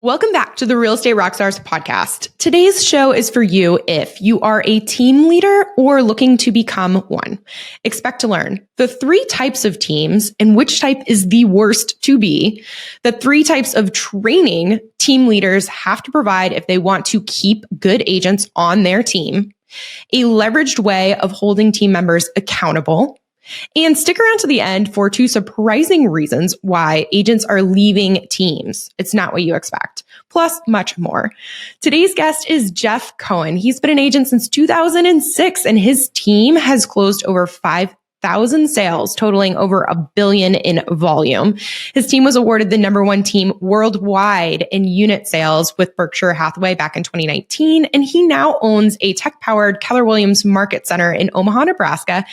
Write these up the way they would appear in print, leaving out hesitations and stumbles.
Welcome back to the Real Estate Rockstars podcast. Today's show is for you if you are a team leader or looking to become one. Expect to learn the 3 types of teams and which type is the worst to be, the 3 types of training team leaders have to provide if they want to keep good agents on their team, a leveraged way of holding team members accountable, and stick around to the end for 2 surprising reasons why agents are leaving teams. It's not what you expect. Plus, much more. Today's guest is Jeff Cohn. He's been an agent since 2006, and his team has closed over 5,000 sales, totaling over $1 billion in volume. His team was awarded the #1 team worldwide in unit sales with Berkshire Hathaway back in 2019, and he now owns a tech-powered Keller Williams Market Center in Omaha, Nebraska,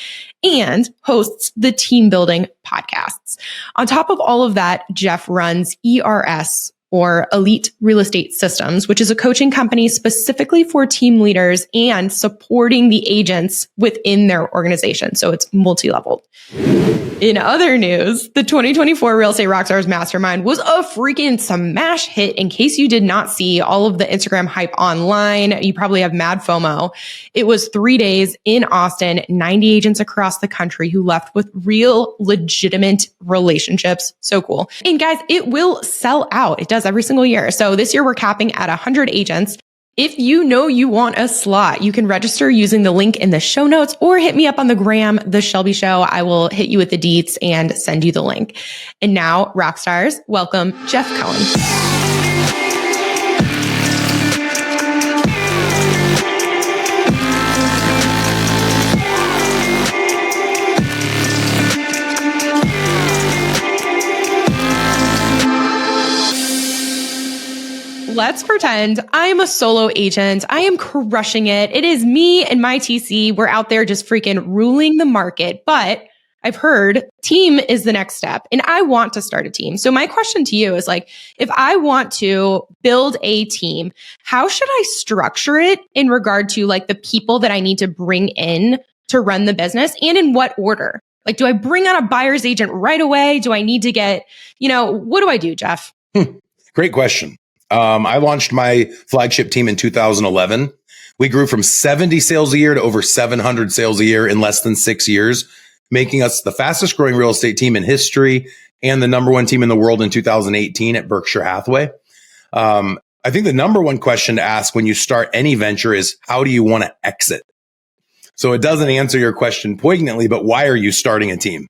and hosts the Team Building podcasts. On top of all of that, Jeff runs ERS, or Elite Real Estate Systems, which is a coaching company specifically for team leaders and supporting the agents within their organization. So it's multi-leveled. In other news, the 2024 Real Estate Rockstars Mastermind was a freaking smash hit. In case you did not see all of the Instagram hype online, you probably have mad FOMO. It was 3 days in Austin, 90 agents across the country who left with real, legitimate relationships. So cool. And guys, it will sell out. It does every single year. So this year we're capping at 100 agents. If you know you want a slot, you can register using the link in the show notes or hit me up on the gram, The Shelby Show. I will hit you with the deets and send you the link. And now, Rockstars, welcome Jeff Cohn. Let's pretend I'm a solo agent. I am crushing it. It is me and my TC. We're out there just freaking ruling the market. But I've heard team is the next step and I want to start a team. So my question to you is like, if I want to build a team, how should I structure it in regard to like the people that I need to bring in to run the business, and in what order? Like, do I bring on a buyer's agent right away? Do I need to get, what do I do, Jeff? Great question. I launched my flagship team in 2011. We grew from 70 sales a year to over 700 sales a year in less than 6 years, making us the fastest growing real estate team in history and the #1 team in the world in 2018 at Berkshire Hathaway. I think the #1 question to ask when you start any venture is, how do you want to exit? So it doesn't answer your question poignantly, but why are you starting a team?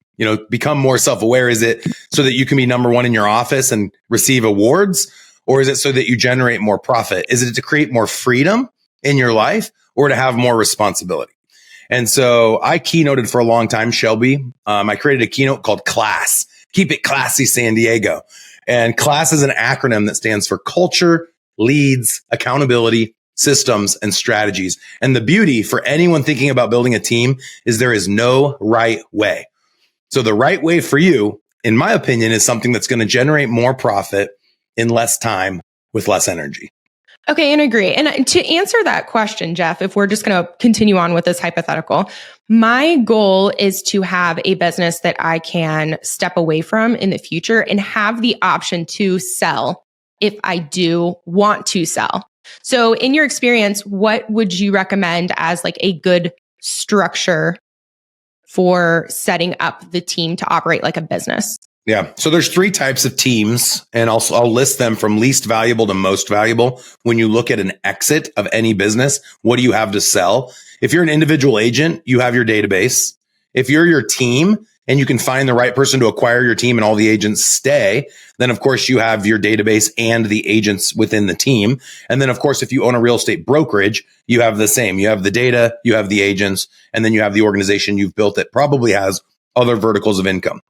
Become more self-aware. Is it so that you can be #1 in your office and receive awards? Or is it so that you generate more profit? Is it to create more freedom in your life or to have more responsibility? And so I keynoted for a long time, Shelby. I created a keynote called CLASS. Keep it classy, San Diego. And CLASS is an acronym that stands for culture, leads, accountability, systems, and strategies. And the beauty for anyone thinking about building a team is there is no right way. So the right way for you, in my opinion, is something that's going to generate more profit in less time with less energy. Okay, and agree. And to answer that question, Jeff, if we're just going to continue on with this hypothetical, my goal is to have a business that I can step away from in the future and have the option to sell if I do want to sell. So in your experience, what would you recommend as like a good structure for setting up the team to operate like a business? Yeah. So there's 3 types of teams, and I'll list them from least valuable to most valuable. When you look at an exit of any business, what do you have to sell? If you're an individual agent, you have your database. If you're your team and you can find the right person to acquire your team and all the agents stay, then of course you have your database and the agents within the team. And then of course, if you own a real estate brokerage, you have the same. You have the data, you have the agents, and then you have the organization you've built that probably has other verticals of income.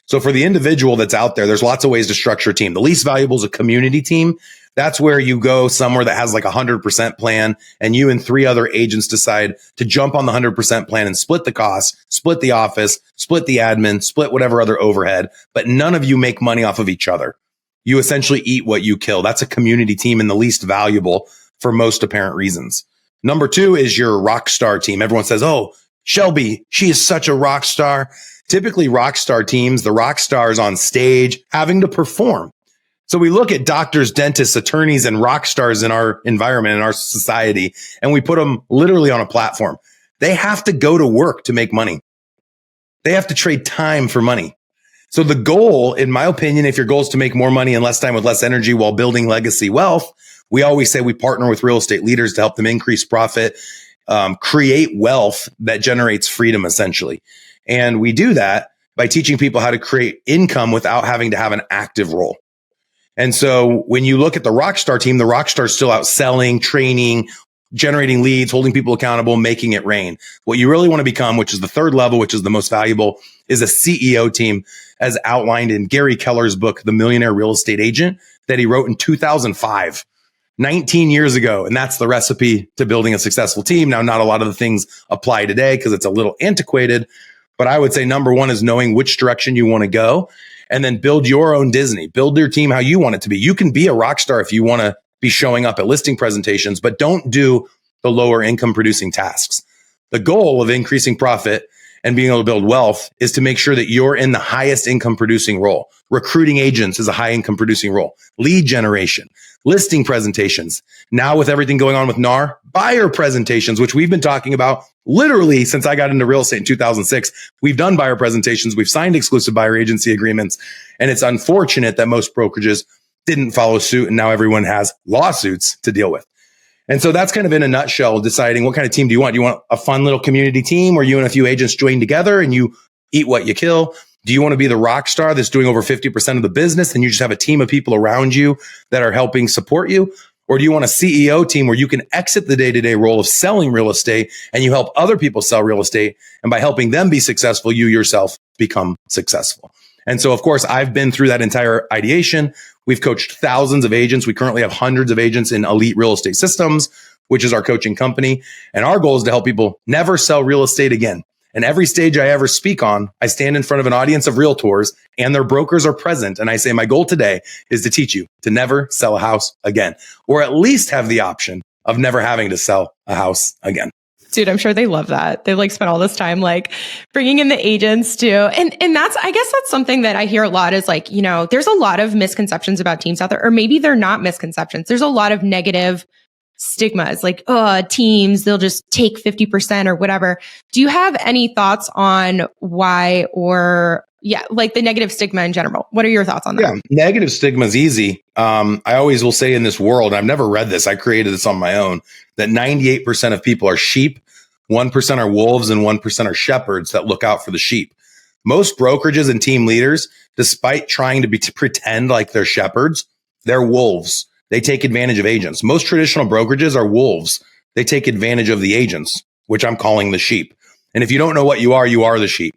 So for the individual that's out there, there's lots of ways to structure a team. The least valuable is a community team. That's where you go somewhere that has like 100% plan, and you and 3 other agents decide to jump on the 100% plan and split the costs, split the office, split the admin, split whatever other overhead, but none of you make money off of each other. You essentially eat what you kill. That's a community team and the least valuable for most apparent reasons. #2 is your rock star team. Everyone says, oh, Shelby, she is such a rock star. Typically rock star teams, the rock stars on stage having to perform. So we look at doctors, dentists, attorneys, and rock stars in our environment, in our society, and we put them literally on a platform. They have to go to work to make money. They have to trade time for money. So the goal, in my opinion, if your goal is to make more money in less time with less energy while building legacy wealth, we always say we partner with real estate leaders to help them increase profit, create wealth that generates freedom, essentially. And we do that by teaching people how to create income without having to have an active role. And so when you look at the Rockstar team, the Rockstar is still out selling, training, generating leads, holding people accountable, making it rain. What you really want to become, which is the third level, which is the most valuable, is a CEO team, as outlined in Gary Keller's book, The Millionaire Real Estate Agent, that he wrote in 2005, 19 years ago. And that's the recipe to building a successful team. Now, not a lot of the things apply today because it's a little antiquated, but I would say number one is knowing which direction you want to go, and then build your own Disney, build your team how you want it to be. You can be a rock star if you want to be showing up at listing presentations, but don't do the lower income producing tasks. The goal of increasing profit and being able to build wealth is to make sure that you're in the highest income producing role. Recruiting agents is a high income producing role. Lead generation, listing presentations. Now with everything going on with NAR, buyer presentations, which we've been talking about literally since I got into real estate in 2006. We've done buyer presentations. We've signed exclusive buyer agency agreements. And it's unfortunate that most brokerages didn't follow suit. And now everyone has lawsuits to deal with. And so that's kind of in a nutshell, deciding what kind of team do you want? Do you want a fun little community team where you and a few agents join together and you eat what you kill? Do you want to be the rock star that's doing over 50% of the business and you just have a team of people around you that are helping support you? Or do you want a CEO team where you can exit the day-to-day role of selling real estate and you help other people sell real estate? And by helping them be successful, you yourself become successful. And so, of course, I've been through that entire ideation. We've coached thousands of agents. We currently have hundreds of agents in Elite Real Estate Systems, which is our coaching company. And our goal is to help people never sell real estate again. And every stage I ever speak on, I stand in front of an audience of realtors and their brokers are present. And I say, my goal today is to teach you to never sell a house again, or at least have the option of never having to sell a house again. Dude, I'm sure they love that. They spent all this time bringing in the agents too. And I guess that's something that I hear a lot is there's a lot of misconceptions about teams out there, or maybe they're not misconceptions. There's a lot of negative stigmas teams, they'll just take 50% or whatever. Do you have any thoughts on why the negative stigma in general? What are your thoughts on that? Yeah, negative stigma is easy. I always will say in this world, I've never read this, I created this on my own, that 98% of people are sheep, 1% are wolves, and 1% are shepherds that look out for the sheep. Most brokerages and team leaders, despite trying to pretend like they're shepherds, they're wolves. They take advantage of agents. Most traditional brokerages are wolves. They take advantage of the agents, which I'm calling the sheep. And if you don't know what you are the sheep.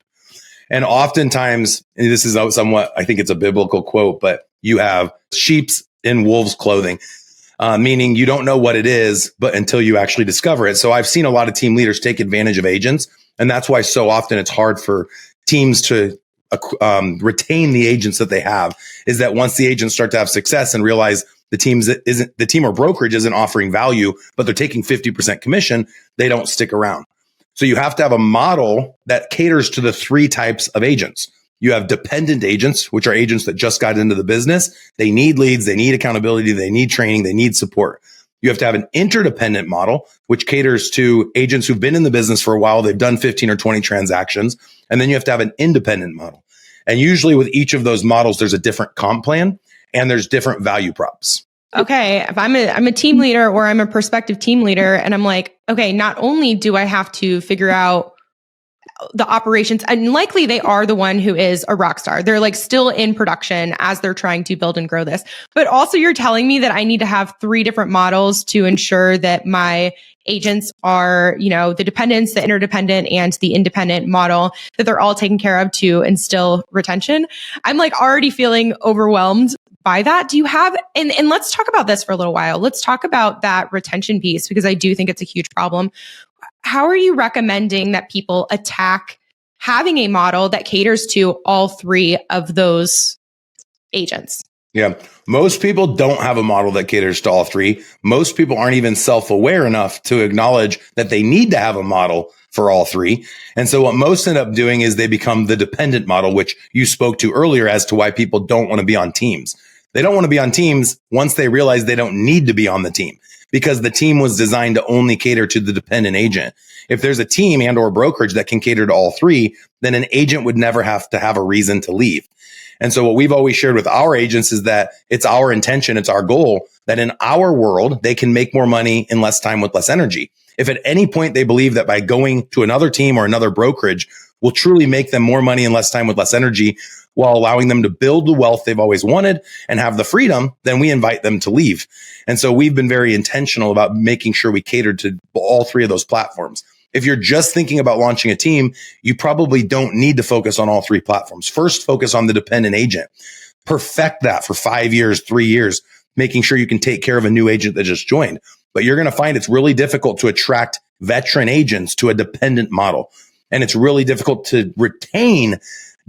And oftentimes, and this is somewhat, I think it's a biblical quote, but you have sheep's in wolves' clothing, meaning you don't know what it is, but until you actually discover it. So I've seen a lot of team leaders take advantage of agents. And that's why so often it's hard for teams to retain the agents that they have, is that once the agents start to have success and realize the team or brokerage isn't offering value, but they're taking 50% commission, they don't stick around. So you have to have a model that caters to the three types of agents. You have dependent agents, which are agents that just got into the business. They need leads, they need accountability, they need training, they need support. You have to have an interdependent model, which caters to agents who've been in the business for a while. They've done 15 or 20 transactions. And then you have to have an independent model. And usually with each of those models, there's a different comp plan and there's different value props. Okay, if I'm a team leader or I'm a prospective team leader and I'm like, okay, not only do I have to figure out the operations, and likely they are the one who is a rock star. They're still in production as they're trying to build and grow this. But also you're telling me that I need to have 3 different models to ensure that my agents are, the dependents, the interdependent, and the independent model, that they're all taken care of to instill retention. I'm already feeling overwhelmed by that. Do you have, and let's talk about this for a little while. Let's talk about that retention piece, because I do think it's a huge problem. How are you recommending that people attack having a model that caters to all 3 of those agents? Yeah. Most people don't have a model that caters to all 3. Most people aren't even self-aware enough to acknowledge that they need to have a model for all 3. And so what most end up doing is they become the dependent model, which you spoke to earlier as to why people don't want to be on teams. They don't want to be on teams once they realize they don't need to be on the team, because the team was designed to only cater to the dependent agent. If there's a team and or brokerage that can cater to all three, then an agent would never have to have a reason to leave. And so what we've always shared with our agents is that it's our intention, it's our goal that in our world, they can make more money in less time with less energy. If at any point they believe that by going to another team or another brokerage will truly make them more money in less time with less energy, while allowing them to build the wealth they've always wanted and have the freedom, then we invite them to leave. And so we've been very intentional about making sure we cater to all three of those platforms. If you're just thinking about launching a team, you probably don't need to focus on all three platforms. First, focus on the dependent agent. Perfect that for 5 years, 3 years, making sure you can take care of a new agent that just joined. But you're going to find it's really difficult to attract veteran agents to a dependent model. And it's really difficult to retain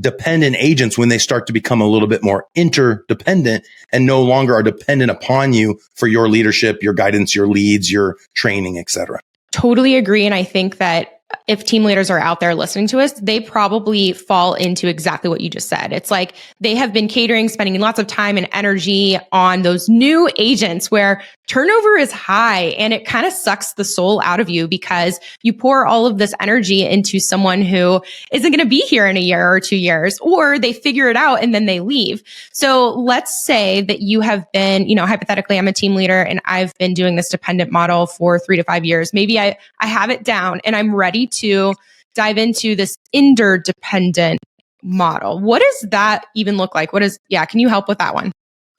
dependent agents when they start to become a little bit more interdependent and no longer are dependent upon you for your leadership, your guidance, your leads, your training, etc. Totally agree. And I think that if team leaders are out there listening to us, they probably fall into exactly what you just said. It's like they have been catering, spending lots of time and energy on those new agents where turnover is high and it kind of sucks the soul out of you because you pour all of this energy into someone who isn't going to be here in a year or 2 years, or they figure it out and then they leave. So let's say that you have been, hypothetically, I'm a team leader and I've been doing this dependent model for 3 to 5 years. Maybe I have it down and I'm ready to dive into this interdependent model. What does that even look like? Can you help with that one?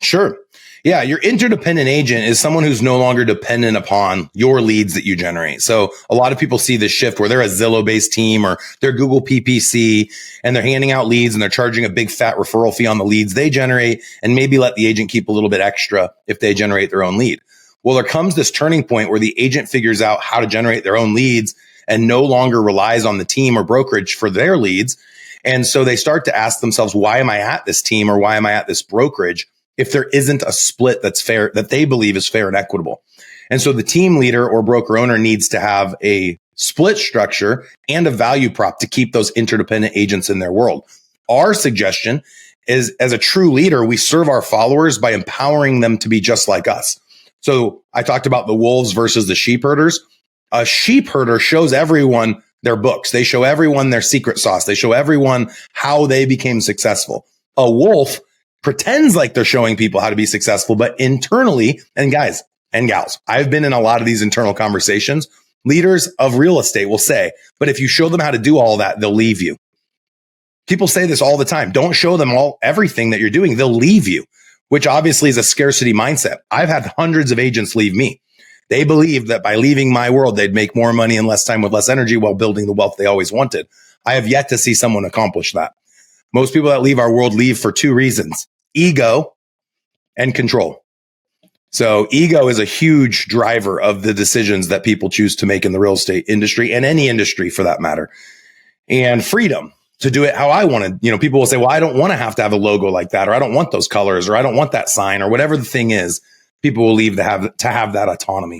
Sure. Yeah. Your interdependent agent is someone who's no longer dependent upon your leads that you generate. So a lot of people see this shift where they're a Zillow-based team or they're Google PPC and they're handing out leads and they're charging a big fat referral fee on the leads they generate and maybe let the agent keep a little bit extra if they generate their own lead. Well, there comes this turning point where the agent figures out how to generate their own leads and no longer relies on the team or brokerage for their leads. And so they start to ask themselves, why am I at this team or why am I at this brokerage if there isn't a split that's fair, that they believe is fair and equitable? And so the team leader or broker owner needs to have a split structure and a value prop to keep those interdependent agents in their world. Our suggestion is, as a true leader, we serve our followers by empowering them to be just like us. So I talked about the wolves versus the sheep herders. A sheep herder shows everyone their books. They show everyone their secret sauce. They show everyone how they became successful. A wolf pretends like they're showing people how to be successful, but internally, and guys and gals, I've been in a lot of these internal conversations. Leaders of real estate will say, but if you show them how to do all that, they'll leave you. People say this all the time. Don't show them everything that you're doing. They'll leave you, which obviously is a scarcity mindset. I've had hundreds of agents leave me. They believed that by leaving my world, they'd make more money in less time with less energy while building the wealth they always wanted. I have yet to see someone accomplish that. Most people that leave our world leave for 2 reasons: ego and control. So ego is a huge driver of the decisions that people choose to make in the real estate industry and any industry for that matter. And freedom to do it how I want to. People will say, well, I don't want to have a logo like that, or I don't want those colors, or I don't want that sign, or whatever the thing is. People will leave to have that autonomy.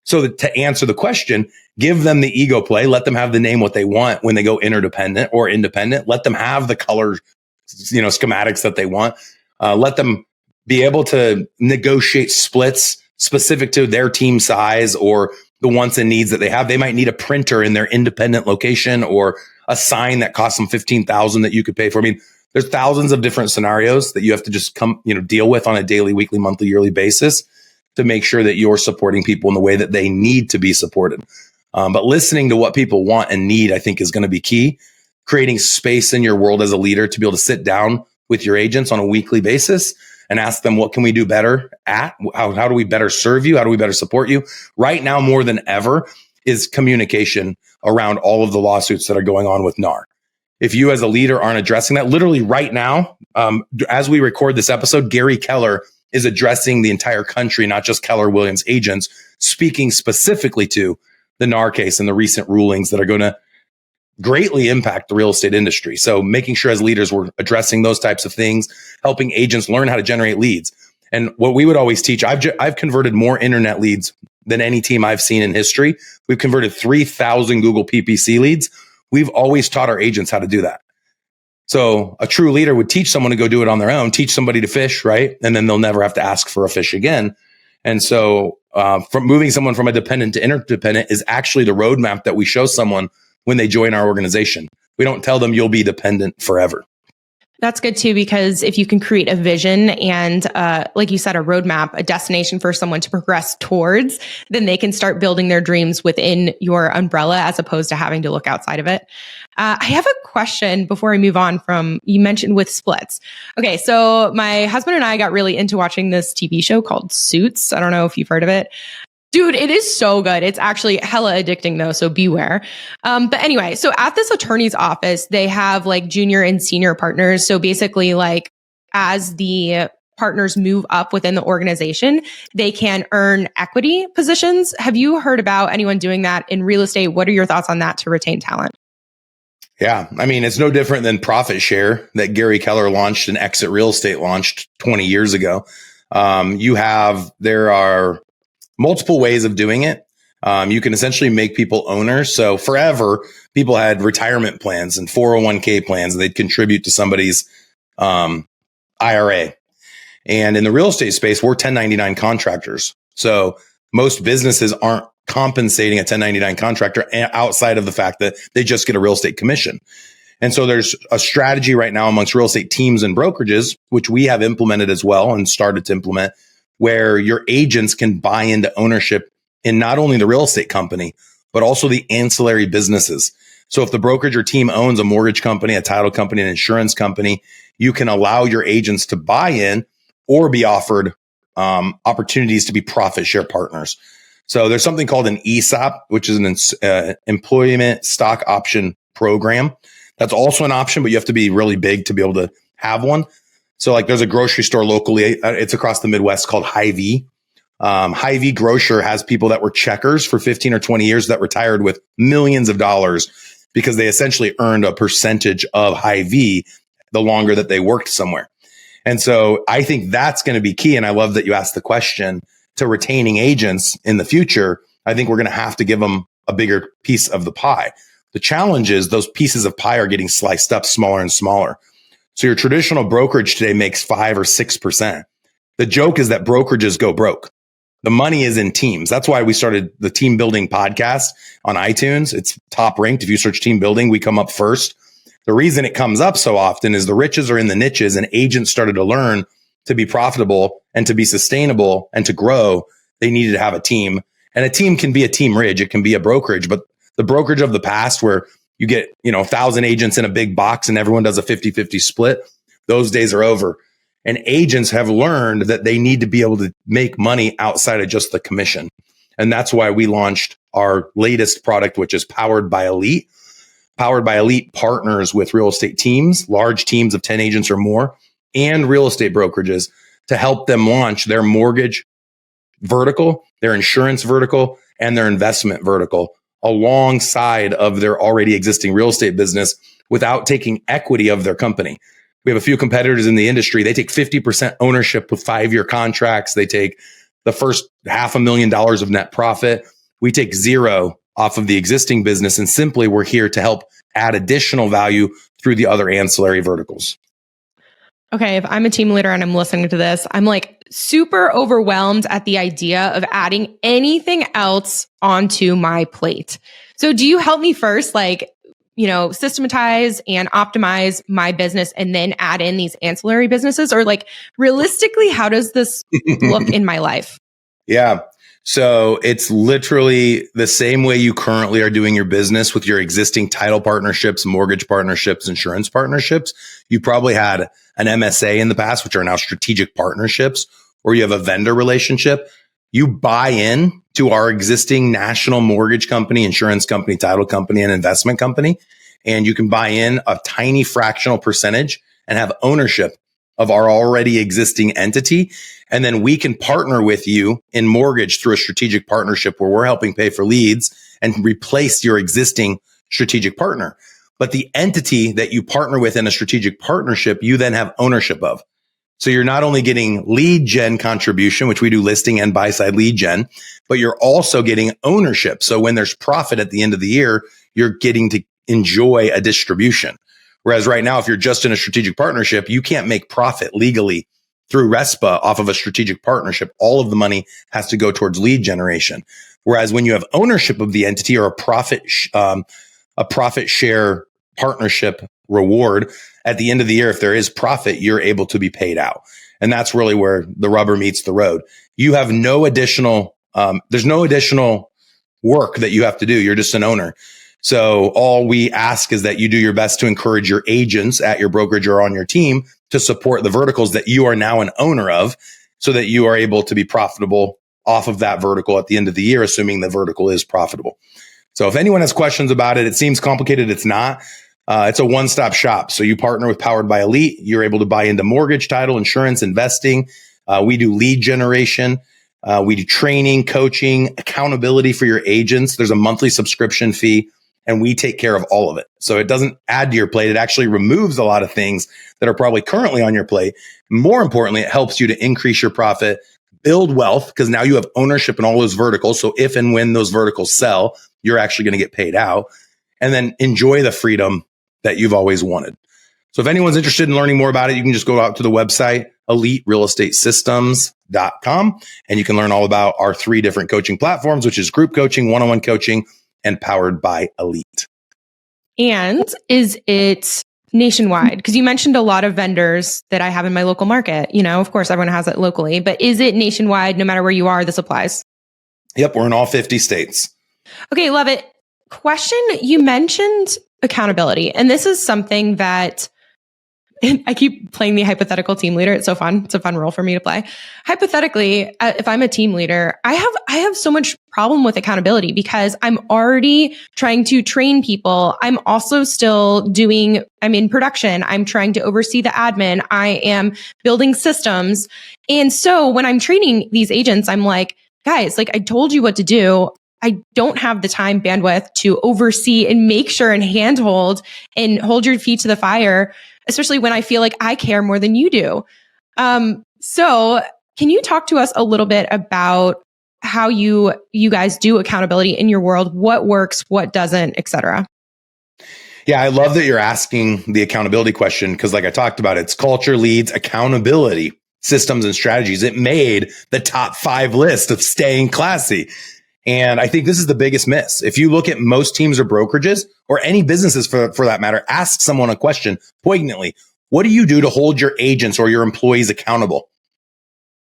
So to answer the question, give them the ego play. Let them have the name what they want when they go interdependent or independent. Let them have the color, schematics that they want. Let them be able to negotiate splits specific to their team size or the wants and needs that they have. They might need a printer in their independent location or a sign that costs them $15,000 that you could pay for. I mean, there's thousands of different scenarios that you have to just deal with on a daily, weekly, monthly, yearly basis to make sure that you're supporting people in the way that they need to be supported. But listening to what people want and need, I think, is going to be key. Creating space in your world as a leader to be able to sit down with your agents on a weekly basis and ask them, what can we do better at? How do we better serve you? How do we better support you? Right now, more than ever, is communication around all of the lawsuits that are going on with NAR. If you as a leader aren't addressing that, literally right now, as we record this episode, Gary Keller is addressing the entire country, not just Keller Williams agents, speaking specifically to the NAR case and the recent rulings that are going to greatly impact the real estate industry. So making sure as leaders we're addressing those types of things, helping agents learn how to generate leads. And what we would always teach, I've converted more internet leads than any team I've seen in history. We've converted 3,000 Google PPC leads. We've always taught our agents how to do that. So a true leader would teach someone to go do it on their own, teach somebody to fish, right? And then they'll never have to ask for a fish again. And so from moving someone from a dependent to interdependent is actually the roadmap that we show someone when they join our organization. We don't tell them you'll be dependent forever. That's good too, because if you can create a vision and, like you said, a roadmap, a destination for someone to progress towards, then they can start building their dreams within your umbrella as opposed to having to look outside of it. I have a question before I move on from, you mentioned with splits. Okay. So my husband and I got really into watching this TV show called Suits. I don't know if you've heard of it. Dude, it is so good. It's actually hella addicting though, so beware. But anyway, so at this attorney's office, they have like junior and senior partners. So basically like as the partners move up within the organization, they can earn equity positions. Have you heard about anyone doing that in real estate? What are your thoughts on that to retain talent? Yeah. I mean, it's no different than profit share that Gary Keller launched and Exit Real Estate launched 20 years ago. There are multiple ways of doing it. You can essentially make people owners. So forever, people had retirement plans and 401k plans, and they'd contribute to somebody's IRA. And in the real estate space, we're 1099 contractors. So most businesses aren't compensating a 1099 contractor outside of the fact that they just get a real estate commission. And so there's a strategy right now amongst real estate teams and brokerages, which we have implemented as well and started to implement, where your agents can buy into ownership in not only the real estate company, but also the ancillary businesses. So if the brokerage or team owns a mortgage company, a title company, an insurance company, you can allow your agents to buy in or be offered opportunities to be profit share partners. So there's something called an ESOP, which is an employment stock option program. That's also an option, but you have to be really big to be able to have one. So like there's a grocery store locally, it's across the Midwest called Hy-Vee. Hy-Vee Grocer has people that were checkers for 15 or 20 years that retired with millions of dollars because they essentially earned a percentage of Hy-Vee the longer that they worked somewhere. And so I think that's going to be key. And I love that you asked the question to retaining agents in the future. I think we're going to have to give them a bigger piece of the pie. The challenge is those pieces of pie are getting sliced up smaller and smaller. So your traditional brokerage today makes 5 or 6%. The joke is that brokerages go broke. The money is in teams. That's why we started the team building podcast on iTunes. It's top ranked. If you search team building, we come up first. The reason it comes up so often is the riches are in the niches, and agents started to learn to be profitable and to be sustainable and to grow. They needed to have a team, and a team can be a team ridge. It can be a brokerage, but the brokerage of the past where you get, 1,000 agents in a big box and everyone does a 50-50 split. Those days are over. And agents have learned that they need to be able to make money outside of just the commission. And that's why we launched our latest product, which is Powered by Elite. Powered by Elite partners with real estate teams, large teams of 10 agents or more, and real estate brokerages to help them launch their mortgage vertical, their insurance vertical, and their investment vertical alongside of their already existing real estate business without taking equity of their company. We have a few competitors in the industry. They take 50% ownership with 5-year contracts. They take the first $500,000 of net profit. We take zero off of the existing business. And simply, we're here to help add additional value through the other ancillary verticals. Okay, if I'm a team leader and I'm listening to this, I'm like super overwhelmed at the idea of adding anything else onto my plate. So do you help me first, systematize and optimize my business and then add in these ancillary businesses? Or realistically, how does this look in my life? Yeah. So it's literally the same way you currently are doing your business with your existing title partnerships, mortgage partnerships, insurance partnerships. You probably had an MSA in the past, which are now strategic partnerships, or you have a vendor relationship. You buy in to our existing national mortgage company, insurance company, title company, and investment company. And you can buy in a tiny fractional percentage and have ownership of our already existing entity. And then we can partner with you in mortgage through a strategic partnership where we're helping pay for leads and replace your existing strategic partner. But the entity that you partner with in a strategic partnership, you then have ownership of. So you're not only getting lead gen contribution, which we do listing and buy side lead gen, but you're also getting ownership. So when there's profit at the end of the year, you're getting to enjoy a distribution, Whereas right now, if you're just in a strategic partnership, you can't make profit legally through RESPA off of a strategic partnership. All of the money has to go towards lead generation. Whereas when you have ownership of the entity or a profit share partnership reward, at the end of the year, if there is profit, you're able to be paid out. And that's really where the rubber meets the road. You have no additional, there's no additional work that you have to do. You're just an owner. So all we ask is that you do your best to encourage your agents at your brokerage or on your team to support the verticals that you are now an owner of, so that you are able to be profitable off of that vertical at the end of the year, assuming the vertical is profitable. So if anyone has questions about it, it seems complicated. It's not. It's a one-stop shop. So you partner with Powered by Elite. You're able to buy into mortgage, title, insurance, investing. We do lead generation. We do training, coaching, accountability for your agents. There's a monthly subscription fee, and we take care of all of it. So it doesn't add to your plate. It actually removes a lot of things that are probably currently on your plate. More importantly, it helps you to increase your profit, build wealth, because now you have ownership in all those verticals. So if and when those verticals sell, you're actually going to get paid out, and then enjoy the freedom that you've always wanted. So if anyone's interested in learning more about it, you can just go out to the website, eliterealestatesystems.com, and you can learn all about our 3 different coaching platforms, which is group coaching, one-on-one coaching, and Powered by Elite. And is it nationwide? Because you mentioned a lot of vendors that I have in my local market. Of course, everyone has it locally, but is it nationwide? No matter where you are, this applies? Yep, we're in all 50 states. Okay, love it. Question, you mentioned accountability, and this is something that I keep playing the hypothetical team leader. It's so fun. It's a fun role for me to play. Hypothetically, if I'm a team leader, I have so much problem with accountability because I'm already trying to train people. I'm also still I'm in production. I'm trying to oversee the admin. I am building systems. And so when I'm training these agents, I'm like, guys, I told you what to do. I don't have the time bandwidth to oversee and make sure and handhold and hold your feet to the fire, especially when I feel like I care more than you do. So can you talk to us a little bit about how you guys do accountability in your world? What works, what doesn't, et cetera? Yeah, I love that you're asking the accountability question, because like I talked about, it's culture, leads, accountability, systems, and strategies. It made the top 5 list of staying classy. And I think this is the biggest miss. If you look at most teams or brokerages, or any businesses for that matter, ask someone a question poignantly. What do you do to hold your agents or your employees accountable?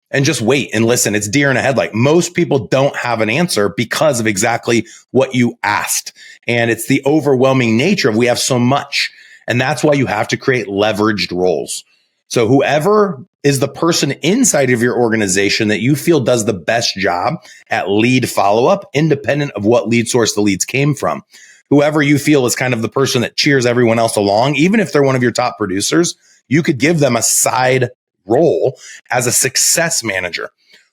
And just wait and listen. It's deer in a headlight. Most people don't have an answer because of exactly what you asked. And it's the overwhelming nature of we have so much. And that's why you have to create leveraged roles. So whoever is the person inside of your organization that you feel does the best job at lead follow-up, independent of what lead source the leads came from, whoever you feel is kind of the person that cheers everyone else along, even if they're one of your top producers, you could give them a side role as a success manager,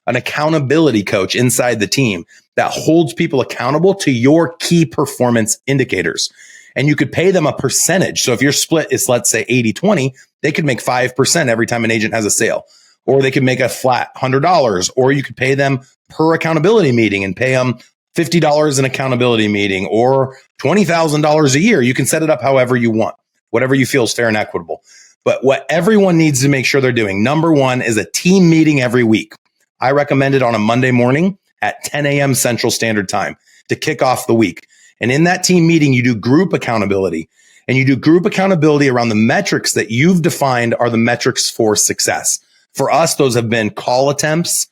an accountability coach inside the team that holds people accountable to your key performance indicators. And you could pay them a percentage. So if your split is, let's say, 80-20, they could make 5% every time an agent has a sale, or they could make a flat $100, or you could pay them per accountability meeting and pay them $50 an accountability meeting, or $20,000 a year. You can set it up however you want, whatever you feel is fair and equitable. But what everyone needs to make sure they're doing, number one, is a team meeting every week. I recommend it on a Monday morning at 10 a.m. Central Standard Time to kick off the week. And in that team meeting, you do group accountability, and you do group accountability around the metrics that you've defined are the metrics for success. For us, those have been call attempts.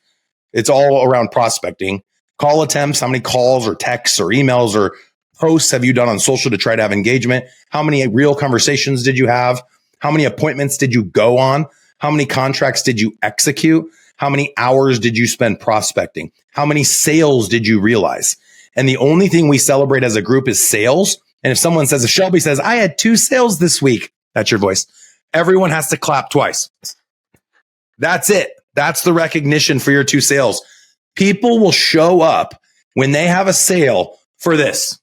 It's all around prospecting. Call attempts, how many calls or texts or emails or posts have you done on social to try to have engagement? How many real conversations did you have? How many appointments did you go on? How many contracts did you execute? How many hours did you spend prospecting? How many sales did you realize? And the only thing we celebrate as a group is sales. And if Shelby says, I had 2 sales this week, that's your voice. Everyone has to clap twice. That's it. That's the recognition for your 2 sales. People will show up when they have a sale for this.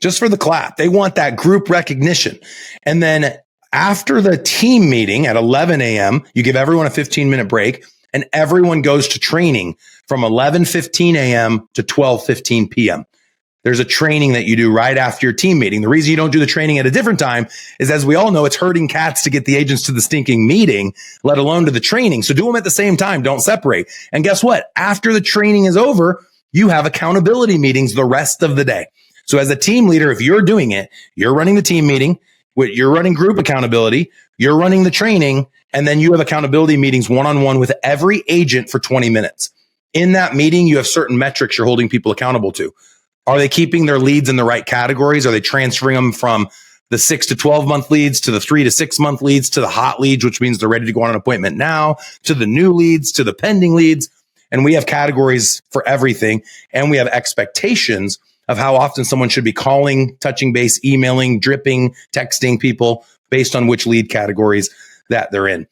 Just for the clap. They want that group recognition. And then after the team meeting at 11 a.m., you give everyone a 15-minute break, and everyone goes to training from 11:15 a.m. to 12:15 p.m. there's a training that you do right after your team meeting. The reason you don't do the training at a different time is, as we all know, it's herding cats to get the agents to the stinking meeting, let alone to the training. So do them at the same time. Don't separate. And guess what? After the training is over, you have accountability meetings the rest of the day. So as a team leader, if you're doing it, you're running the team meeting, you're running group accountability, you're running the training, and then you have accountability meetings one-on-one with every agent for 20 minutes. In that meeting, you have certain metrics you're holding people accountable to. Are they keeping their leads in the right categories? Are they transferring them from the 6 to 12 month leads to the 3 to 6 month leads to the hot leads, which means they're ready to go on an appointment now, to the new leads, to the pending leads? And we have categories for everything. And we have expectations of how often someone should be calling, touching base, emailing, dripping, texting people based on which lead categories that they're in.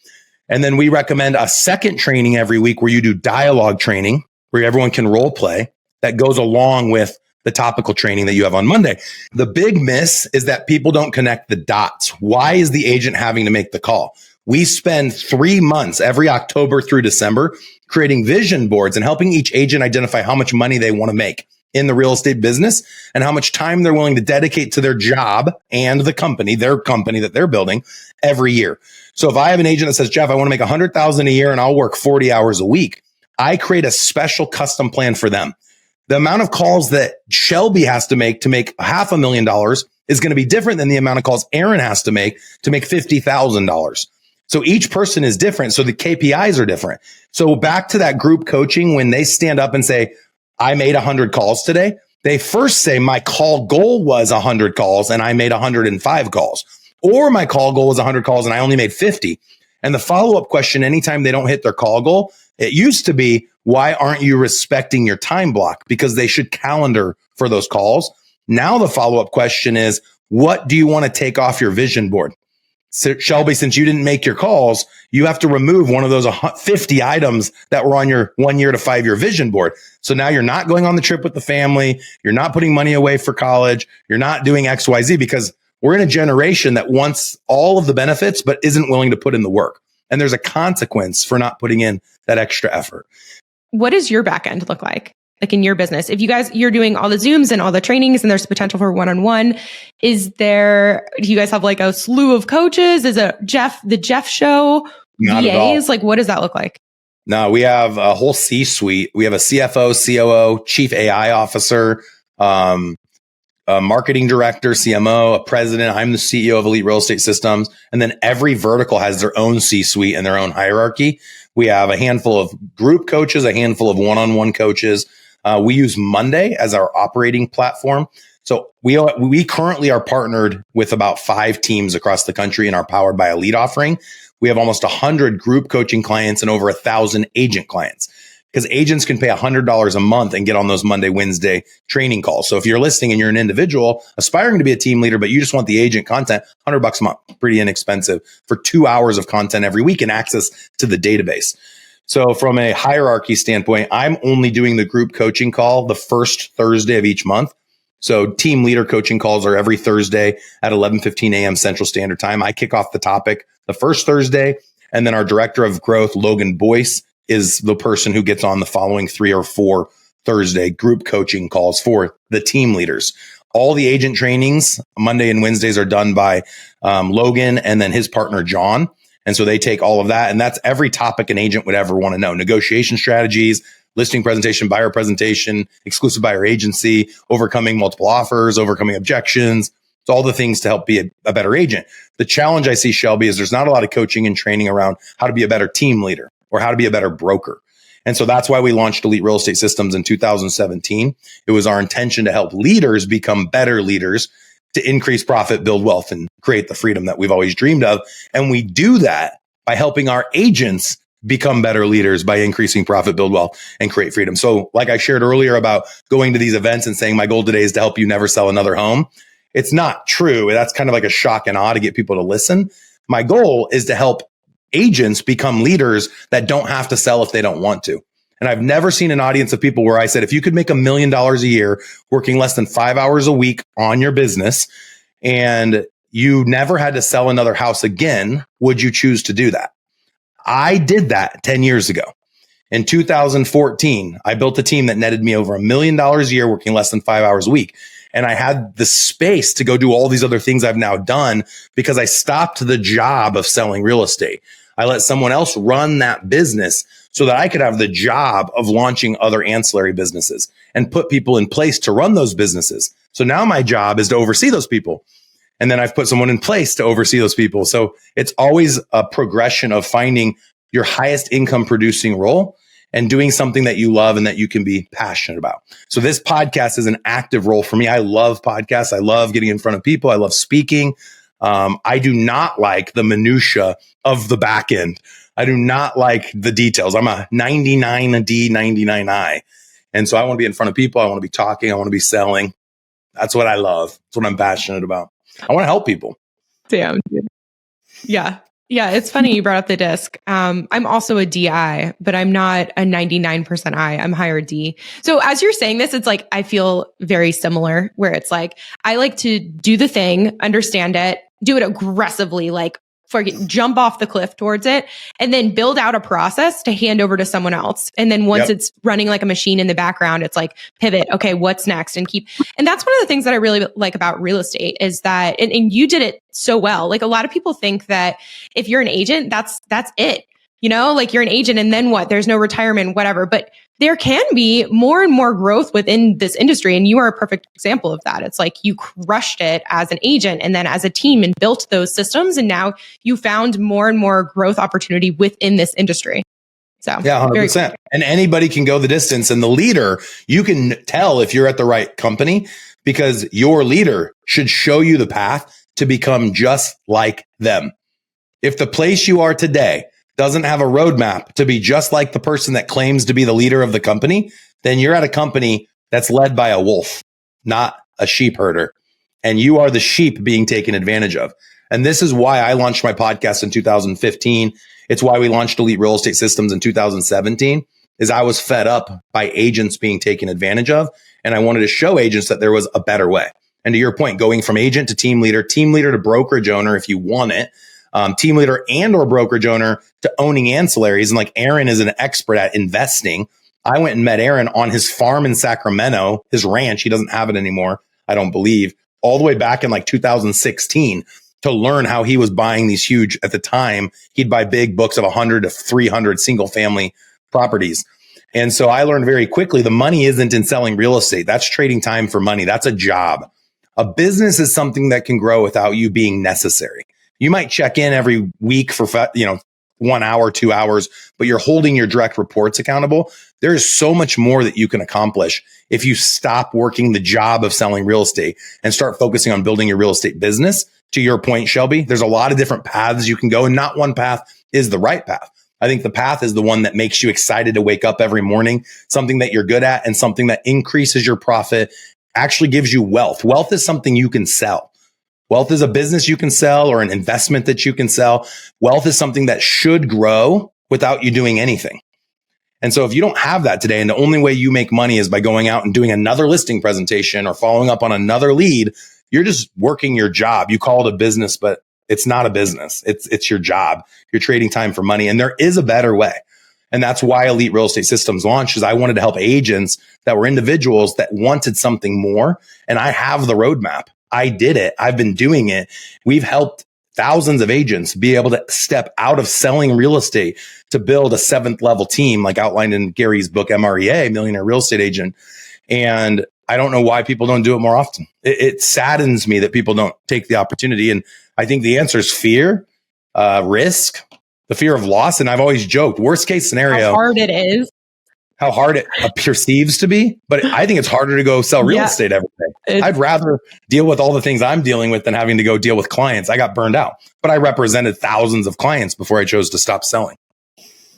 And then we recommend a second training every week where you do dialogue training, where everyone can role play, that goes along with the topical training that you have on Monday. The big miss is that people don't connect the dots. Why is the agent having to make the call? We spend 3 months every October through December creating vision boards and helping each agent identify how much money they want to make in the real estate business and how much time they're willing to dedicate to their job and the company, their company that they're building every year. So if I have an agent that says, Jeff, I want to make $100,000 a year and I'll work 40 hours a week, I create a special custom plan for them. The amount of calls that Shelby has to make $500,000 is going to be different than the amount of calls Aaron has to make $50,000. So each person is different. So the KPIs are different. So back to that group coaching, when they stand up and say, I made 100 calls today, they first say my call goal was 100 calls and I made 105 calls. Or my call goal was 100 calls and I only made 50. And the follow-up question, anytime they don't hit their call goal, it used to be, why aren't you respecting your time block? Because they should calendar for those calls. Now the follow-up question is, what do you want to take off your vision board? So, Shelby, since you didn't make your calls, you have to remove one of those 50 items that were on your 1 year to 5 year vision board. So now you're not going on the trip with the family. You're not putting money away for college. You're not doing XYZ, because we're in a generation that wants all of the benefits, but isn't willing to put in the work. And there's a consequence for not putting in that extra effort. What does your back end look like? Like in your business, if you're doing all the Zooms and all the trainings and there's potential for one-on-one, do you guys have like a slew of coaches? Is it the Jeff show? Not VAs? Like, what does that look like? No, we have a whole C-suite. We have a CFO, COO, chief AI officer, a marketing director, CMO, a president. I'm the CEO of Elite Real Estate Systems. And then every vertical has their own C-suite and their own hierarchy. We have a handful of group coaches, a handful of one-on-one coaches. We use Monday as our operating platform. So we currently are partnered with about 5 teams across the country in our Powered by Elite offering. We have almost 100 group coaching clients and over 1,000 agent clients, because agents can pay $100 a month and get on those Monday, Wednesday training calls. So if you're listening and you're an individual aspiring to be a team leader, but you just want the agent content, $100 a month, pretty inexpensive for 2 hours of content every week and access to the database. So from a hierarchy standpoint, I'm only doing the group coaching call the first Thursday of each month. So team leader coaching calls are every Thursday at 11:15 a.m. Central Standard Time. I kick off the topic the first Thursday, and then our director of growth, Logan Boyce, is the person who gets on the following 3 or 4 Thursday group coaching calls for the team leaders. All the agent trainings, Monday and Wednesdays, are done by Logan and then his partner, John. And so they take all of that, and that's every topic an agent would ever want to know. Negotiation strategies, listing presentation, buyer presentation, exclusive buyer agency, overcoming multiple offers, overcoming objections. It's all the things to help be a better agent. The challenge I see, Shelby, is there's not a lot of coaching and training around how to be a better team leader or how to be a better broker. And so that's why we launched Elite Real Estate Systems in 2017. It was our intention to help leaders become better leaders, to increase profit, build wealth, and create the freedom that we've always dreamed of. And we do that by helping our agents become better leaders by increasing profit, build wealth, and create freedom. So like I shared earlier about going to these events and saying, my goal today is to help you never sell another home. It's not true. That's kind of like a shock and awe to get people to listen. My goal is to help agents become leaders that don't have to sell if they don't want to. And I've never seen an audience of people where I said, if you could make $1 million a year working less than 5 hours a week on your business and you never had to sell another house again, would you choose to do that? I did that 10 years ago. In 2014, I built a team that netted me over $1 million a year, working less than 5 hours a week. And I had the space to go do all these other things I've now done because I stopped the job of selling real estate. I let someone else run that business so that I could have the job of launching other ancillary businesses and put people in place to run those businesses. So now my job is to oversee those people. And then I've put someone in place to oversee those people. So it's always a progression of finding your highest income producing role and doing something that you love and that you can be passionate about. So this podcast is an active role for me. I love podcasts. I love getting in front of people. I love speaking. I do not like the minutia of the back end. I do not like the details. I'm a 99D, 99I. And so I want to be in front of people. I want to be talking. I want to be selling. That's what I love. That's what I'm passionate about. I want to help people. Damn. Dude. Yeah. Yeah. It's funny you brought up the disc. I'm also a DI, but I'm not a 99% I. I'm higher D. So as you're saying this, it's like, I feel very similar where it's like, I like to do the thing, understand it, do it aggressively, like jump off the cliff towards it, and then build out a process to hand over to someone else. And then once it's running like a machine in the background, it's like pivot. Okay, what's next? And and that's one of the things that I really like about real estate is that, and you did it so well. Like a lot of people think that if you're an agent, that's it. You know, like you're an agent and then what? There's no retirement, whatever. But there can be more and more growth within this industry. And you are a perfect example of that. It's like you crushed it as an agent and then as a team and built those systems. And now you found more and more growth opportunity within this industry. So yeah, 100%. And anybody can go the distance. And the leader, you can tell if you're at the right company because your leader should show you the path to become just like them. If the place you are today doesn't have a roadmap to be just like the person that claims to be the leader of the company, then you're at a company that's led by a wolf, not a sheep herder. And you are the sheep being taken advantage of. And this is why I launched my podcast in 2015. It's why we launched Elite Real Estate Systems in 2017, is I was fed up by agents being taken advantage of. And I wanted to show agents that there was a better way. And to your point, going from agent to team leader to brokerage owner, if you want it, team leader and or brokerage owner to owning ancillaries. And like Aaron is an expert at investing. I went and met Aaron on his farm in Sacramento, his ranch. He doesn't have it anymore, I don't believe, all the way back in like 2016 to learn how he was buying these huge, at the time, he'd buy big books of 100 to 300 single family properties. And so I learned very quickly, the money isn't in selling real estate. That's trading time for money. That's a job. A business is something that can grow without you being necessary. You might check in every week for, 1 hour, 2 hours, but you're holding your direct reports accountable. There is so much more that you can accomplish if you stop working the job of selling real estate and start focusing on building your real estate business. To your point, Shelby, there's a lot of different paths you can go, and not one path is the right path. I think the path is the one that makes you excited to wake up every morning, something that you're good at and something that increases your profit, actually gives you wealth. Wealth is something you can sell. Wealth is a business you can sell or an investment that you can sell. Wealth is something that should grow without you doing anything. And so if you don't have that today, and the only way you make money is by going out and doing another listing presentation or following up on another lead, you're just working your job. You call it a business, but it's not a business. It's your job. You're trading time for money. And there is a better way. And that's why Elite Real Estate Systems launched, is I wanted to help agents that were individuals that wanted something more. And I have the roadmap. I did it. I've been doing it. We've helped thousands of agents be able to step out of selling real estate to build a 7th level team, like outlined in Gary's book, MREA, Millionaire Real Estate Agent. And I don't know why people don't do it more often. It saddens me that people don't take the opportunity. And I think the answer is fear, risk, the fear of loss. And I've always joked, worst case scenario. How hard it is. How hard it perceives to be. But I think it's harder to go sell real estate every day. I'd rather deal with all the things I'm dealing with than having to go deal with clients. I got burned out, but I represented thousands of clients before I chose to stop selling.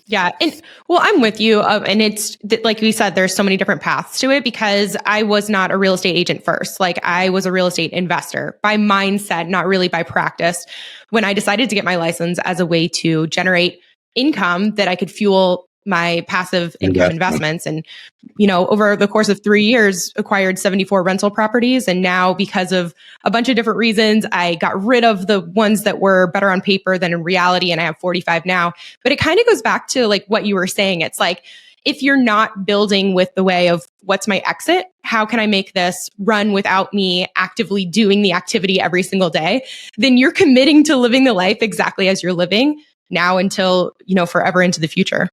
Yeah. And well, I'm with you. And it's like we said, there's so many different paths to it, because I was not a real estate agent first. Like I was a real estate investor by mindset, not really by practice. When I decided to get my license as a way to generate income that I could fuel my passive income investments. And, over the course of 3 years, acquired 74 rental properties. And now, because of a bunch of different reasons, I got rid of the ones that were better on paper than in reality. And I have 45 now. But it kind of goes back to like what you were saying. It's like, if you're not building with the way of what's my exit, how can I make this run without me actively doing the activity every single day, then you're committing to living the life exactly as you're living now until, forever into the future.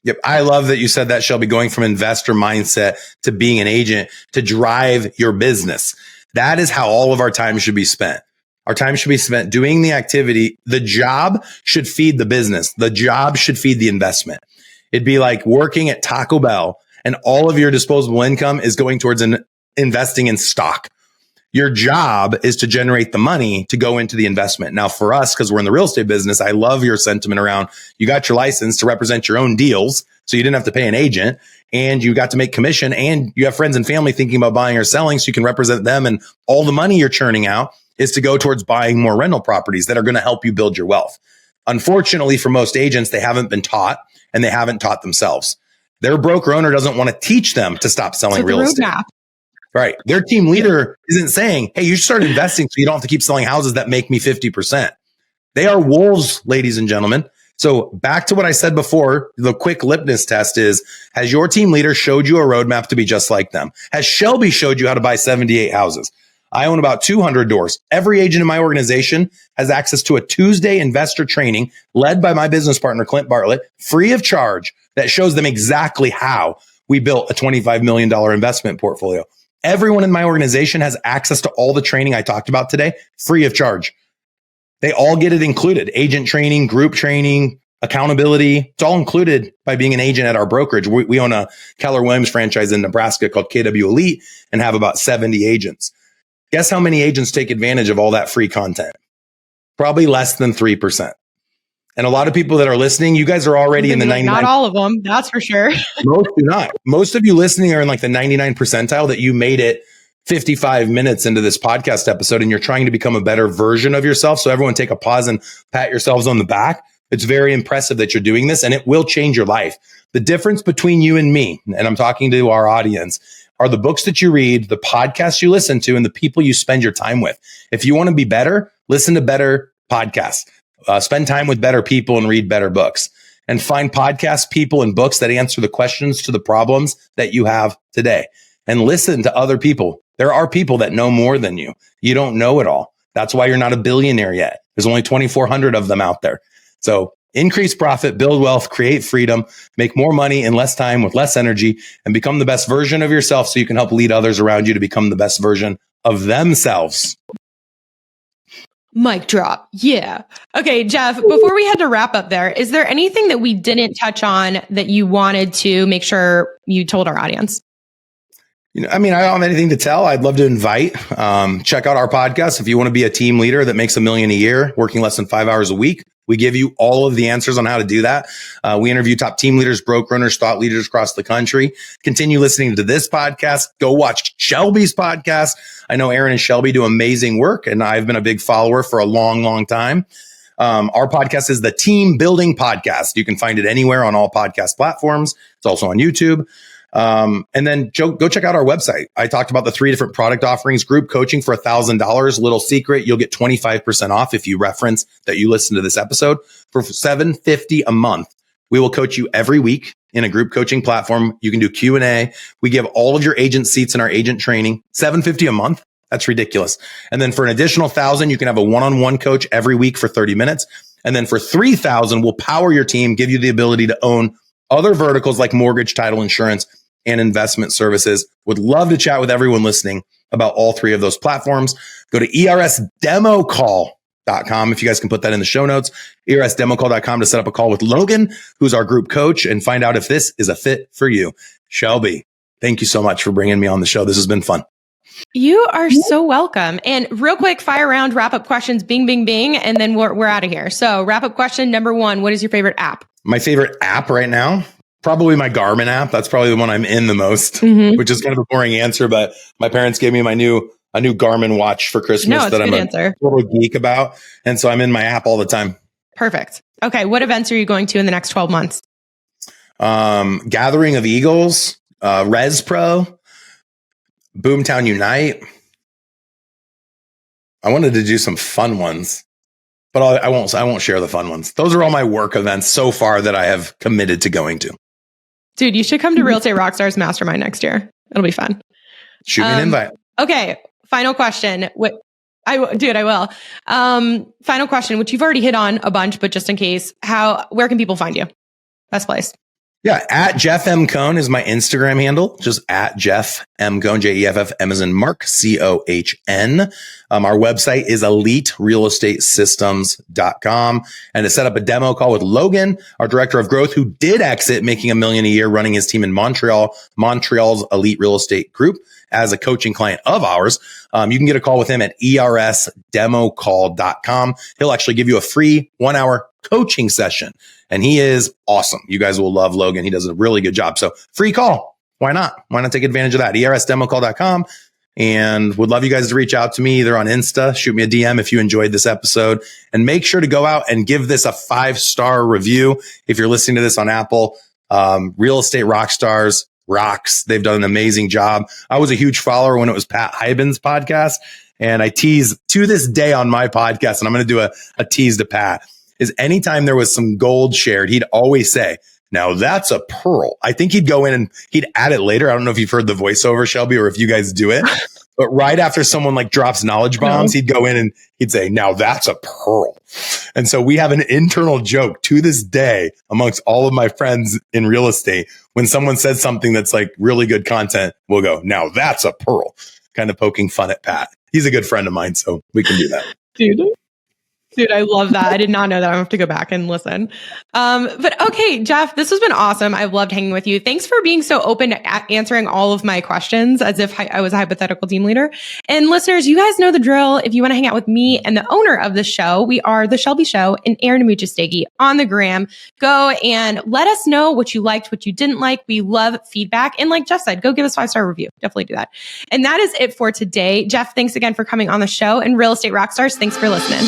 Yep. I love that you said that, Shelby, going from investor mindset to being an agent to drive your business. That is how all of our time should be spent. Our time should be spent doing the activity. The job should feed the business. The job should feed the investment. It'd be like working at Taco Bell and all of your disposable income is going towards investing in stock. Your job is to generate the money to go into the investment. Now for us, because we're in the real estate business, I love your sentiment around you got your license to represent your own deals. So you didn't have to pay an agent and you got to make commission and you have friends and family thinking about buying or selling so you can represent them. And all the money you're churning out is to go towards buying more rental properties that are going to help you build your wealth. Unfortunately, for most agents, they haven't been taught and they haven't taught themselves. Their broker owner doesn't want to teach them to stop selling real estate. Right. Their team leader isn't saying, hey, you should start investing so you don't have to keep selling houses that make me 50%. They are wolves, ladies and gentlemen. So back to what I said before, the quick litmus test is, has your team leader showed you a roadmap to be just like them? Has Shelby showed you how to buy 78 houses? I own about 200 doors. Every agent in my organization has access to a Tuesday investor training led by my business partner, Clint Bartlett, free of charge, that shows them exactly how we built a $25 million investment portfolio. Everyone in my organization has access to all the training I talked about today, free of charge. They all get it included. Agent training, group training, accountability. It's all included by being an agent at our brokerage. We own a Keller Williams franchise in Nebraska called KW Elite and have about 70 agents. Guess how many agents take advantage of all that free content? Probably less than 3%. And a lot of people that are listening, you guys are already in the 99. Not all of them, that's for sure. Most do not. Most of you listening are in like the 99 percentile that you made it 55 minutes into this podcast episode and you're trying to become a better version of yourself. So everyone take a pause and pat yourselves on the back. It's very impressive that you're doing this and it will change your life. The difference between you and me, and I'm talking to our audience, are the books that you read, the podcasts you listen to, and the people you spend your time with. If you want to be better, listen to better podcasts. Spend time with better people and read better books, and find podcasts, people, and books that answer the questions to the problems that you have today, and listen to other people. There are people that know more than you. You don't know it all. That's why you're not a billionaire yet. There's only 2,400 of them out there. So increase profit, build wealth, create freedom, make more money in less time with less energy, and become the best version of yourself so you can help lead others around you to become the best version of themselves. Mic drop. Yeah. Okay, Jeff, before we had to wrap up there, is there anything that we didn't touch on that you wanted to make sure you told our audience? I don't have anything to tell. I'd love to invite, check out our podcast. If you want to be a team leader that makes $1 million a year, working less than 5 hours a week, we give you all of the answers on how to do that. We interview top team leaders, broker owners, thought leaders across the country. Continue listening to this podcast. Go watch Shelby's podcast. I know Aaron and Shelby do amazing work, and I've been a big follower for a long, long time. Our podcast is the Team Building Podcast. You can find it anywhere on all podcast platforms. It's also on YouTube. And then go check out our website. I talked about the 3 different product offerings. Group coaching for $1,000. Little secret, you'll get 25% off if you reference that you listen to this episode. For $750 a month, we will coach you every week in a group coaching platform. You can do Q&A. We give all of your agent seats in our agent training. $750 a month. That's ridiculous. And then for an additional $1,000, you can have a one-on-one coach every week for 30 minutes. And then for $3,000, we'll power your team, give you the ability to own other verticals like mortgage, title, insurance, and investment services. Would love to chat with everyone listening about all 3 of those platforms. Go to ersdemocall.com. If you guys can put that in the show notes, ersdemocall.com to set up a call with Logan, who's our group coach, and find out if this is a fit for you. Shelby, thank you so much for bringing me on the show. This has been fun. You are so welcome. And real quick, fire round, wrap up questions, bing, bing, bing, and then we're out of here. So wrap up question number 1, what is your favorite app? My favorite app right now, probably my Garmin app. That's probably the one I'm in the most, which is kind of a boring answer, but my parents gave me a new Garmin watch for Christmas that I'm a total geek about. And so I'm in my app all the time. Perfect. Okay. What events are you going to in the next 12 months? Gathering of Eagles, Res Pro, Boomtown Unite. I wanted to do some fun ones, but I won't share the fun ones. Those are all my work events so far that I have committed to going to. Dude, you should come to Real Estate Rockstars Mastermind next year. It'll be fun. Shoot me an invite. Okay. Final question. I will. Final question, which you've already hit on a bunch, but just in case, where can people find you? Best place. Yeah, at Jeff M. Cohn is my Instagram handle. Just at Jeff M. Cohn, Jeff M as in Mark, Cohn. Our website is eliterealestatesystems.com. And to set up a demo call with Logan, our director of growth, who did exit making $1 million a year running his team in Montreal's elite real estate group as a coaching client of ours. You can get a call with him at ersdemocall.com. He'll actually give you a free 1-hour coaching session. And he is awesome. You guys will love Logan. He does a really good job. So free call. Why not? Why not take advantage of that? ersdemocall.com. And would love you guys to reach out to me either on Insta, shoot me a DM if you enjoyed this episode, and make sure to go out and give this a 5-star review. If you're listening to this on Apple, Real Estate Rockstars rocks. They've done an amazing job. I was a huge follower when it was Pat Hyben's podcast, and I tease to this day on my podcast, and I'm going to do a tease to Pat, is anytime there was some gold shared, he'd always say, now that's a pearl. I think he'd go in and he'd add it later. I don't know if you've heard the voiceover, Shelby, or if you guys do it, but right after someone like drops knowledge bombs, he'd go in and he'd say, now that's a pearl. And so we have an internal joke to this day amongst all of my friends in real estate. When someone says something that's like really good content, we'll go, now that's a pearl, kind of poking fun at Pat. He's a good friend of mine, so we can do that. Dude, I love that. I did not know that. I have to go back and listen. But okay, Jeff, this has been awesome. I've loved hanging with you. Thanks for being so open to answering all of my questions as if I was a hypothetical team leader. And listeners, you guys know the drill. If you want to hang out with me and the owner of the show, we are The Shelby Show and Aaron Amuchastegui on the gram. Go and let us know what you liked, what you didn't like. We love feedback. And like Jeff said, go give us a 5-star review. Definitely do that. And that is it for today. Jeff, thanks again for coming on the show. And Real Estate Rockstars, thanks for listening.